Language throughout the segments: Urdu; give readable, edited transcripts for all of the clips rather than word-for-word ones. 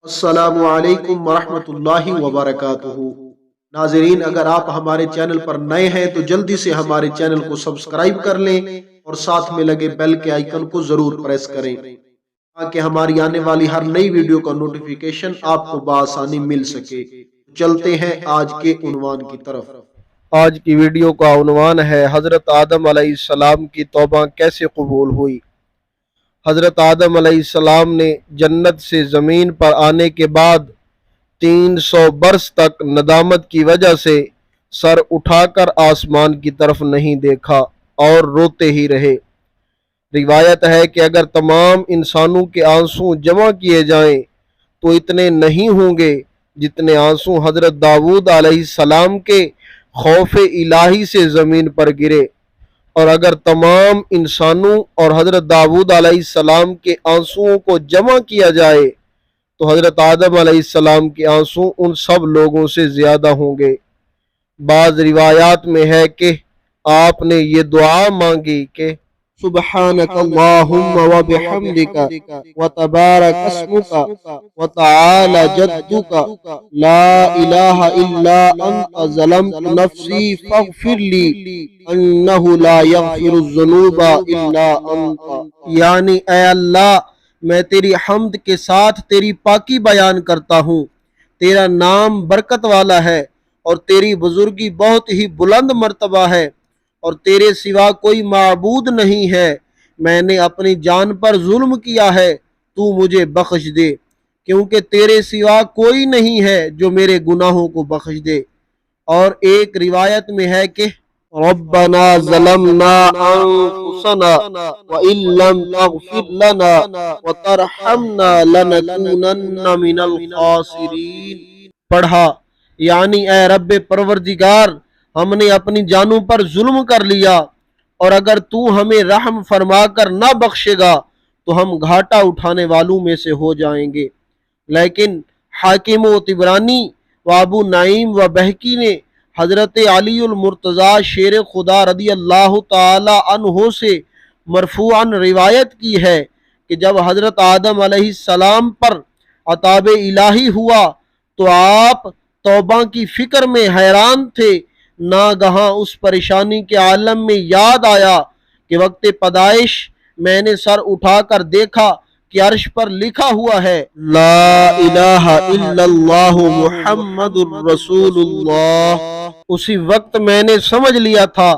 السلام علیکم ورحمۃ اللہ وبرکاتہ۔ ناظرین، اگر آپ ہمارے چینل پر نئے ہیں تو جلدی سے ہمارے چینل کو سبسکرائب کر لیں اور ساتھ میں لگے بیل کے آئیکن کو ضرور پریس کریں تاکہ ہماری آنے والی ہر نئی ویڈیو کا نوٹیفیکیشن آپ کو بآسانی مل سکے۔ چلتے ہیں آج کے عنوان کی طرف۔ آج کی ویڈیو کا عنوان ہے حضرت آدم علیہ السلام کی توبہ کیسے قبول ہوئی۔ حضرت آدم علیہ السلام نے جنت سے زمین پر آنے کے بعد 300 برس تک ندامت کی وجہ سے سر اٹھا کر آسمان کی طرف نہیں دیکھا اور روتے ہی رہے۔ روایت ہے کہ اگر تمام انسانوں کے آنسو جمع کیے جائیں تو اتنے نہیں ہوں گے جتنے آنسو حضرت داؤد علیہ السلام کے خوف الہی سے زمین پر گرے، اور اگر تمام انسانوں اور حضرت داؤد علیہ السلام کے آنسوؤں کو جمع کیا جائے تو حضرت آدم علیہ السلام کے آنسو ان سب لوگوں سے زیادہ ہوں گے۔ بعض روایات میں ہے کہ آپ نے یہ دعا مانگی کہ سبحانک اللہم وبحمدک وتبارک اسمک وتعالی جدک لا الہ الا انت ظلمت نفسی فاغفر لی انہ لا یغفر الذنوب الا انت، یعنی اے اللہ، میں تیری حمد کے ساتھ تیری پاکی بیان کرتا ہوں، تیرا نام برکت والا ہے اور تیری بزرگی بہت ہی بلند مرتبہ ہے، اور تیرے سوا کوئی معبود نہیں ہے، میں نے اپنی جان پر ظلم کیا ہے، تو مجھے بخش دے، کیونکہ تیرے سوا کوئی نہیں ہے جو میرے گناہوں کو بخش دے۔ اور ایک روایت میں ہے کہ ربنا ظلمنا انفسنا وان لم تغفر لنا وترحمنا لنکونن من الخاسرین، پڑھا یعنی اے رب پروردگار، ہم نے اپنی جانوں پر ظلم کر لیا، اور اگر تو ہمیں رحم فرما کر نہ بخشے گا تو ہم گھاٹا اٹھانے والوں میں سے ہو جائیں گے۔ لیکن حاکم و طبرانی و ابو نعیم و بہقی نے حضرت علی المرتضیٰ شیر خدا رضی اللہ تعالی عنہ سے مرفوعاً روایت کی ہے کہ جب حضرت آدم علیہ السلام پر عطاب الہی ہوا تو آپ توبہ کی فکر میں حیران تھے، ناگہاں اس پریشانی کے عالم میں یاد آیا کہ وقت پیدائش میں نے سر اٹھا کر دیکھا کہ عرش پر لکھا ہوا ہے لا الہ الا اللہ محمد الرسول اللہ۔ اسی وقت میں نے سمجھ لیا تھا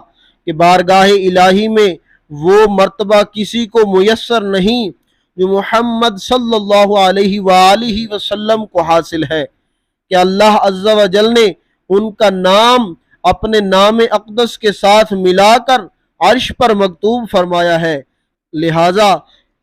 کہ بارگاہ الہی میں وہ مرتبہ کسی کو میسر نہیں جو محمد صلی اللہ علیہ وآلہ وسلم کو حاصل ہے، کہ اللہ عز و جل نے ان کا نام اپنے نام اقدس کے ساتھ ملا کر عرش پر مکتوب فرمایا ہے، لہٰذا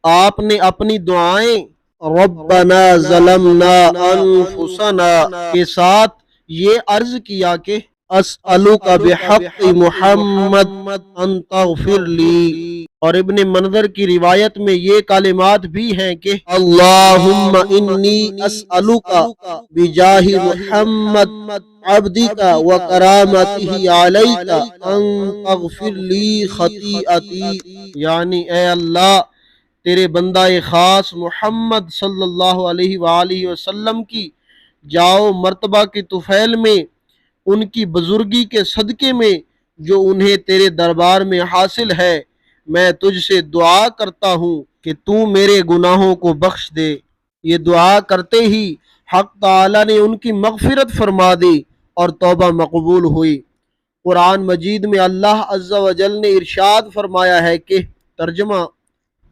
آپ نے اپنی دعائیں ربنا ظلمنا انفسنا کے ساتھ یہ عرض کیا کہ اسألک بحق محمد ان تغفر لی، اور ابن منظر کی روایت میں یہ کلمات بھی ہیں کہ اللہم انی اسألک بجاہ محمد عبدک و کرامتہ علیک ان تغفر لی خطیئتی، یعنی اے اللہ، تیرے بندہ خاص محمد صلی اللہ علیہ وآلہ وسلم کی جاؤ مرتبہ کے طفیل میں، ان کی بزرگی کے صدقے میں جو انہیں تیرے دربار میں حاصل ہے، میں تجھ سے دعا کرتا ہوں کہ تو میرے گناہوں کو بخش دے۔ یہ دعا کرتے ہی حق تعالی نے ان کی مغفرت فرما دی اور توبہ مقبول ہوئی۔ قرآن مجید میں اللہ عز و جل نے ارشاد فرمایا ہے کہ ترجمہ،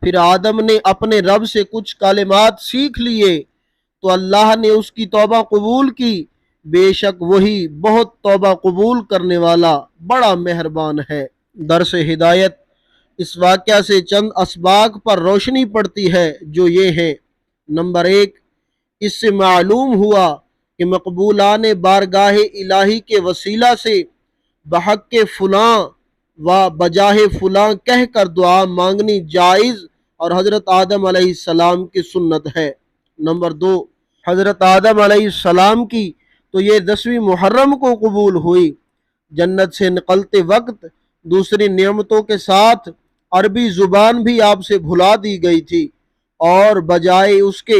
پھر آدم نے اپنے رب سے کچھ کلمات سیکھ لیے تو اللہ نے اس کی توبہ قبول کی، بے شک وہی بہت توبہ قبول کرنے والا بڑا مہربان ہے۔ درس ہدایت، اس واقعہ سے چند اسباق پر روشنی پڑتی ہے جو یہ ہیں۔ نمبر 1، اس سے معلوم ہوا کہ مقبولان بارگاہ الہی کے وسیلہ سے بحق فلاں و بجاہ فلاں کہہ کر دعا مانگنی جائز اور حضرت آدم علیہ السلام کی سنت ہے۔ نمبر 2، حضرت آدم علیہ السلام کی تو یہ 10ویں محرم کو قبول ہوئی۔ جنت سے نکلتے وقت دوسری نعمتوں کے ساتھ عربی زبان بھی آپ سے بھلا دی گئی تھی، اور بجائے اس کے